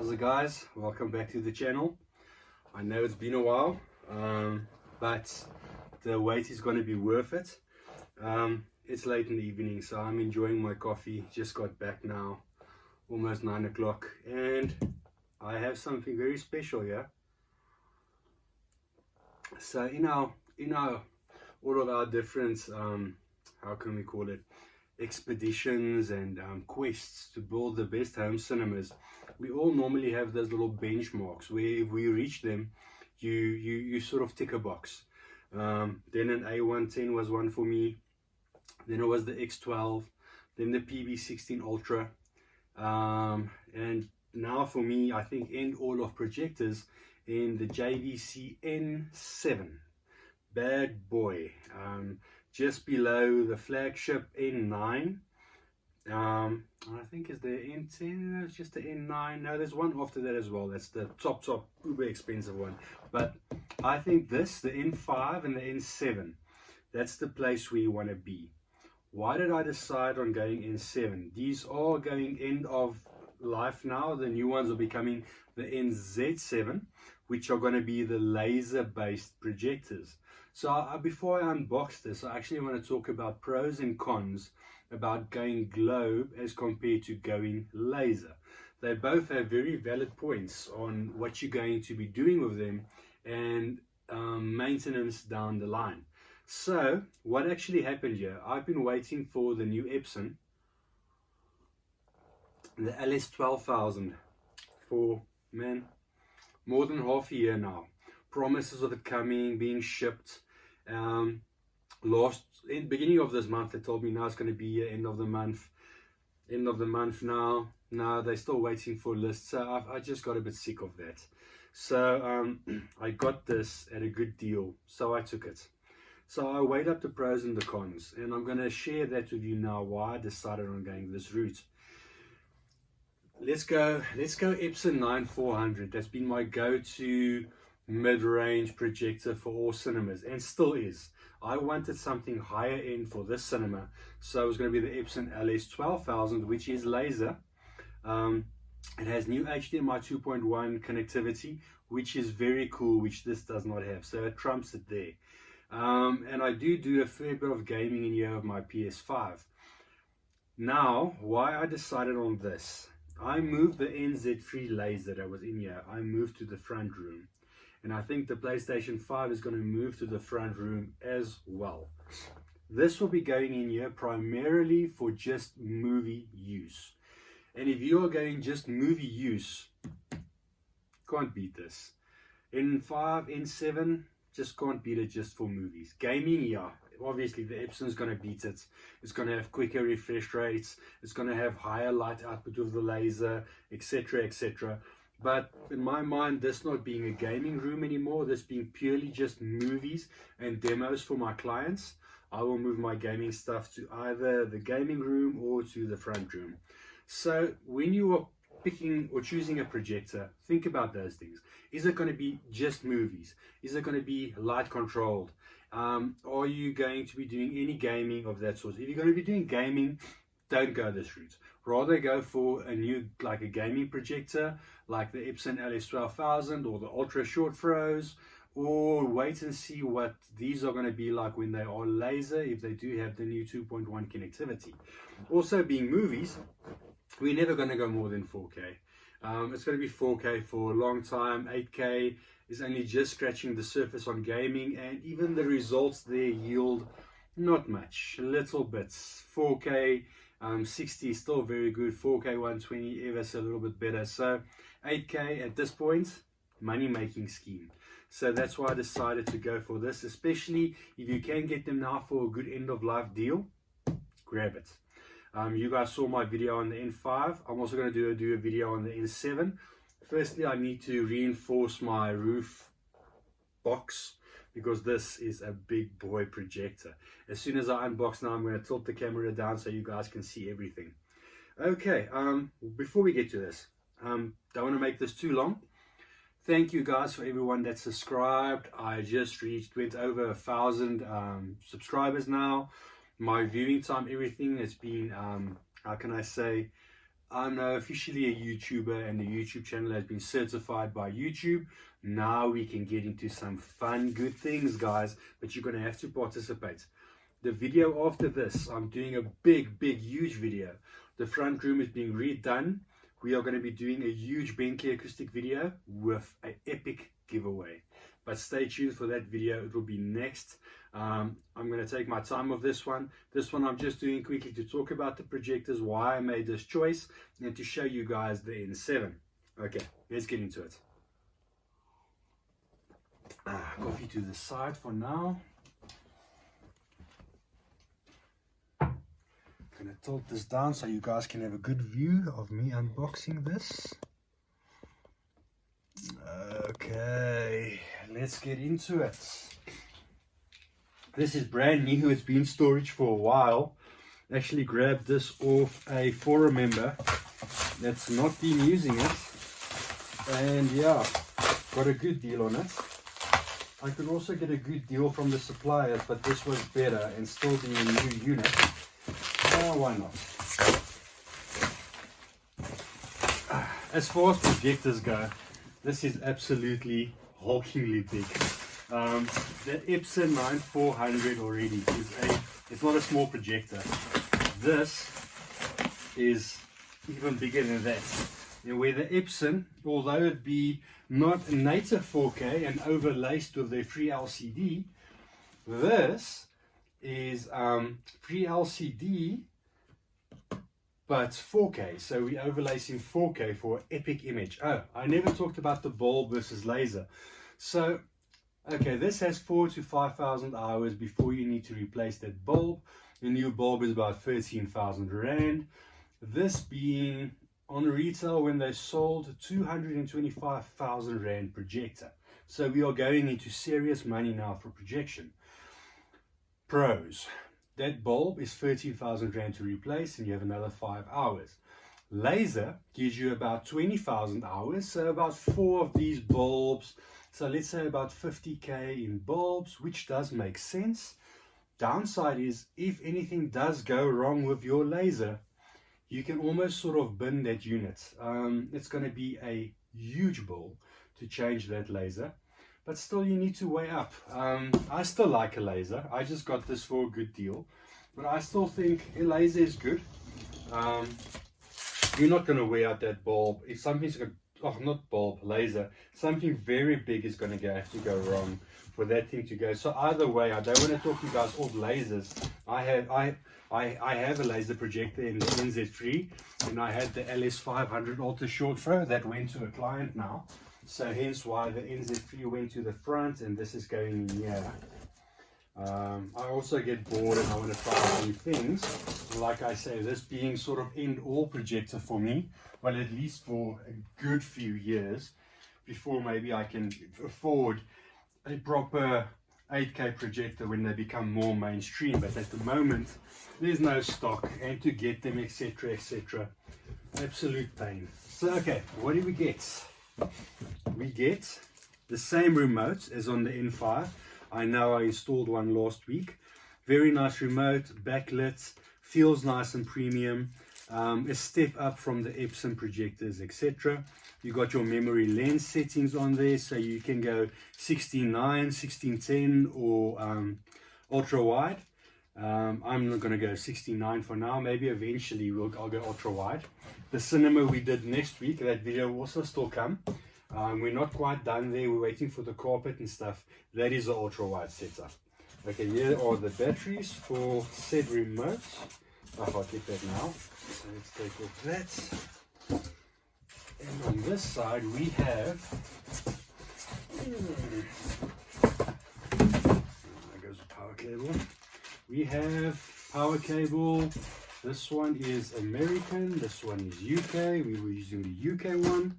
How's it, guys? Welcome back to the channel. I know it's been a while, but the wait is going to be worth it. It's late in the evening, so I'm enjoying my coffee. Just got back now, almost 9 o'clock, and I have something very special here. So in our all of our different how can we call it, expeditions and quests to build the best home cinemas, we all normally have those little benchmarks where if we reach them, you sort of tick a box. Then an A110 was one for me, then it was the X12, then the PB16 Ultra, and now for me, I think end all of projectors in the JVC N7, bad boy, just below the flagship N9. I think is the N10. No, it's just the N9. No, there's one after that as well. That's the top uber expensive one. But I think this, the N5 and the N7, that's the place where you want to be. Why did I decide on going N7? These are going end of life now. The new ones are becoming the NZ7, which are going to be the laser based projectors. So before I unbox this, I actually want to talk about pros and cons about going globe as compared to going laser. They both have very valid points on what you're going to be doing with them and maintenance down the line. So what actually happened here, I've been waiting for the new Epson, the LS12000, for more than half a year now. Promises of it coming, being shipped. Beginning of this month, they told me now it's going to be end of the month now. Now they're still waiting for lists, so I just got a bit sick of that. So I got this at a good deal, so I took it. So I weighed up the pros and the cons, and I'm going to share that with you now, why I decided on going this route. Let's go Epson 9400. That's been my go-to mid-range projector for all cinemas, and still is. I wanted something higher end for this cinema, so it was going to be the Epson LS12000, which is laser. It has new HDMI 2.1 connectivity, which is very cool, which this does not have, so it trumps it there. And I do a fair bit of gaming in here of my PS5. Now, why I decided on this, I moved the NZ3 laser that was in here, I moved to the front room. And I think the PlayStation 5 is going to move to the front room as well. This will be going in here primarily for just movie use. And if you are going just movie use, can't beat this. N5, N7, just can't beat it just for movies. Gaming, yeah, obviously the Epson's going to beat it. It's going to have quicker refresh rates. It's going to have higher light output of the laser, etc., etc. But in my mind, this not being a gaming room anymore, this being purely just movies and demos for my clients, I will move my gaming stuff to either the gaming room or to the front room. So when you are picking or choosing a projector, think about those things. Is it going to be just movies? Is it going to be light controlled? Are you going to be doing any gaming of that sort? If you're going to be doing gaming, don't go this route. Rather go for a new, like a gaming projector, like the Epson LS12000 or the Ultra Short Throws, or wait and see what these are going to be like when they are laser, if they do have the new 2.1 connectivity. Also, being movies, we're never going to go more than 4K. It's going to be 4K for a long time. 8K is only just scratching the surface on gaming, and even the results there yield not much, little bits. 4K 60 is still very good. 4K 120 ever so a little bit better. So 8K at this point, money making scheme. So that's why I decided to go for this, especially if you can get them now for a good end of life deal, grab it. You guys saw my video on the N5. I'm also going to do a video on the N7. Firstly, I need to reinforce my roof box, because this is a big boy projector. As soon as I unbox now, I'm going to tilt the camera down so you guys can see everything. Okay, before we get to this, don't want to make this too long. Thank you guys for everyone that subscribed. I just went over 1,000 subscribers now. My viewing time, everything has been, how can I say, I'm now officially a YouTuber and the YouTube channel has been certified by YouTube. Now we can get into some fun, good things, guys, but you're going to have to participate. The video after this, I'm doing a big, huge video. The front room is being redone. We are going to be doing a huge Bentley acoustic video with an epic giveaway. But stay tuned for that video. It will be next. I'm going to take my time with this one. This one I'm just doing quickly to talk about the projectors, why I made this choice, and to show you guys the N7. Okay, let's get into it. Coffee to the side for now. I'm going to tilt this down so you guys can have a good view of me unboxing this. Okay, let's get into it. This is brand new. It's been in storage for a while. Actually grabbed this off a forum member that's not been using it, and yeah, got a good deal on it. I could also get a good deal from the suppliers, but this was better, and still being a new unit. Why not? As far as projectors go, this is absolutely hulkingly big. The Epson 9400 already is it's not a small projector. This is even bigger than that. And where the Epson, although it be not native 4K and overlaced with their free LCD, this is free LCD but 4K, so we overlacing 4K for epic image. Oh, I never talked about the bulb versus laser. So okay, this has 4,000 to 5,000 hours before you need to replace that bulb. The new bulb is about 13,000 Rand. This being on retail when they sold 225,000 Rand projector. So we are going into serious money now for projection. Pros: that bulb is 13,000 Rand to replace and you have another 5 hours. Laser gives you about 20,000 hours, so about 4 of these bulbs. So let's say about 50k in bulbs, which does make sense. Downside is if anything does go wrong with your laser, you can almost sort of bin that unit. It's going to be a huge bill to change that laser, but still you need to weigh up. I still like a laser. I just got this for a good deal, but I still think a laser is good. You're not going to wear out that bulb. If something's going to, oh, not bulb, laser, something very big is going to have to go wrong for that thing to go. So either way, I don't want to talk you guys off lasers. I have a laser projector in the NZ3, and I had the LS500 Ultra Short Throw that went to a client now. So hence why the NZ3 went to the front, and this is going in here. I also get bored and I want to try new things. Like I say, this being sort of end-all projector for me, well, at least for a good few years before maybe I can afford a proper 8K projector when they become more mainstream. But at the moment, there's no stock, and to get them, etc., etc., absolute pain. So, okay, what do we get? We get the same remote as on the N5. I know I installed one last week. Very nice remote, backlit, feels nice and premium. A step up from the Epson projectors, etc. You got your memory lens settings on there, so you can go 16:9, 16:10, or ultra wide. I'm not going to go 16:9 for now. Maybe eventually I'll go ultra wide. The cinema we did next week, that video will also still come. We're not quite done there. We're waiting for the carpet and stuff. That is the ultra wide setup. Okay, here are the batteries for said remote. I'll get that now. So let's take off that. And on this side we have, there goes the power cable. We have power cable. This one is American, this one is UK. We were using the UK one.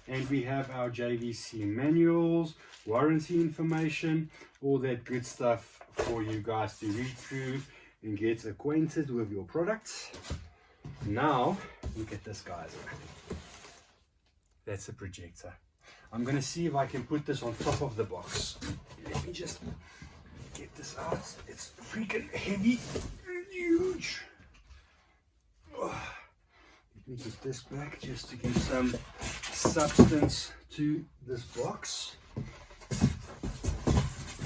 And we have our JVC manuals, warranty information, all that good stuff for you guys to read through and get acquainted with your products. Now, look at this, guys. That's a projector. I'm going to see if I can put this on top of the box. Let me just get this out. It's freaking heavy and huge. Let me get this back just to give some substance to this box. And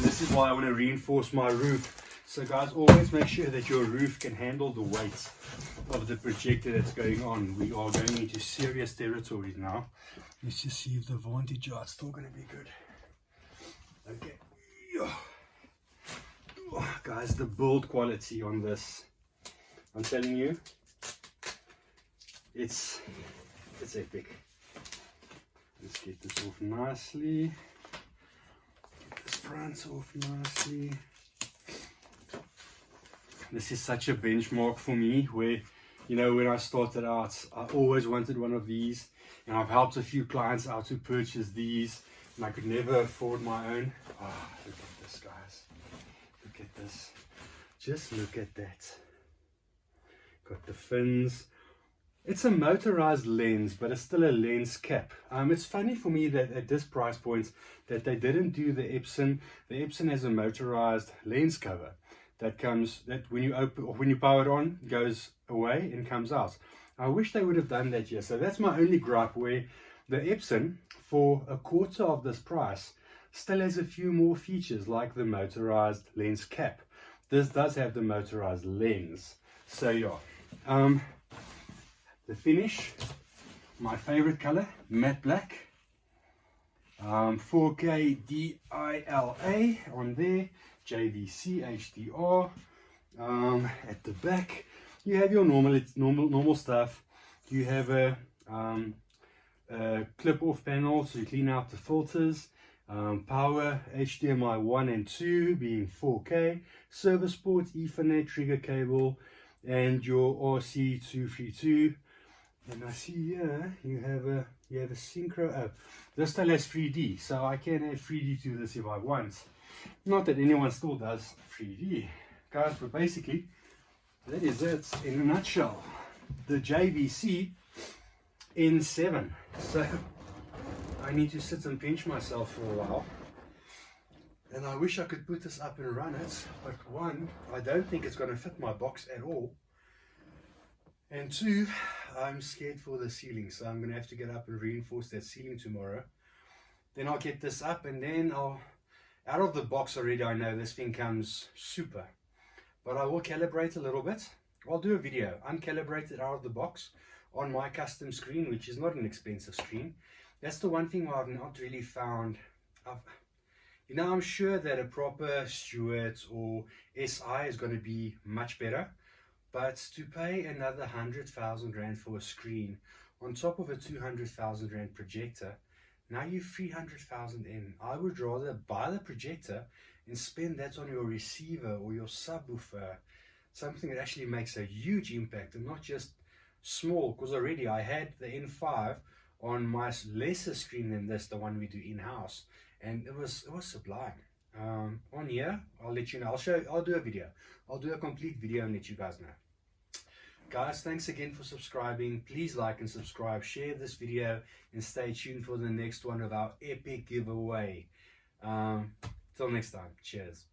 this is why I want to reinforce my roof. So guys, always make sure that your roof can handle the weight of the projector that's going on. We are going into serious territory now. Let's just see if the vantage is still going to be good. Okay. Oh, guys, the build quality on this, I'm telling you, it's epic. Let's get this off nicely. Get this front off nicely. This is such a benchmark for me, where, you know, when I started out, I always wanted one of these, and I've helped a few clients out to purchase these, and I could never afford my own. Oh, look at this, guys. Look at this. Just look at that. Got the fins. It's a motorized lens, but it's still a lens cap. It's funny for me that at this price point that they didn't do the Epson. The Epson has a motorized lens cover that comes, that when you open or when you power it on, goes away and comes out. I wish they would have done that here. So that's my only gripe, where the Epson for a quarter of this price still has a few more features like the motorized lens cap. This does have the motorized lens. So yeah, the finish, my favorite color, matte black, 4K DILA on there, JVC HDR. At the back you have your normal stuff. You have a clip off panel so you clean out the filters, power, HDMI 1 and 2 being 4K, service port, Ethernet, trigger cable, and your RC232. And I see here you have a synchro. Oh, this still has 3D, so I can add 3D to this if I want. Not that anyone still does 3D, guys, but basically that is it in a nutshell. The JVC N7. So I need to sit and pinch myself for a while, and I wish I could put this up and run it, but one, I don't think it's going to fit my box at all, and two, I'm scared for the ceiling, so I'm going to have to get up and reinforce that ceiling tomorrow. Then I'll get this up, and then I'll, out of the box already, I know this thing comes super, but I will calibrate a little bit. I'll do a video uncalibrated out of the box on my custom screen, which is not an expensive screen. That's the one thing I've not really found. You know, I'm sure that a proper Stewart or SI is going to be much better, but to pay another 100,000 Rand for a screen on top of a 200,000 Rand projector, now you're 300,000 in. I would rather buy the projector and spend that on your receiver or your subwoofer, something that actually makes a huge impact and not just small, because already I had the N5 on my lesser screen than this, the one we do in-house, and it was sublime. On here, I'll let you know. I'll do a video. I'll do a complete video and let you guys know. Guys, thanks again for subscribing. Please like and subscribe, share this video, and stay tuned for the next one of our epic giveaway. Till next time, cheers.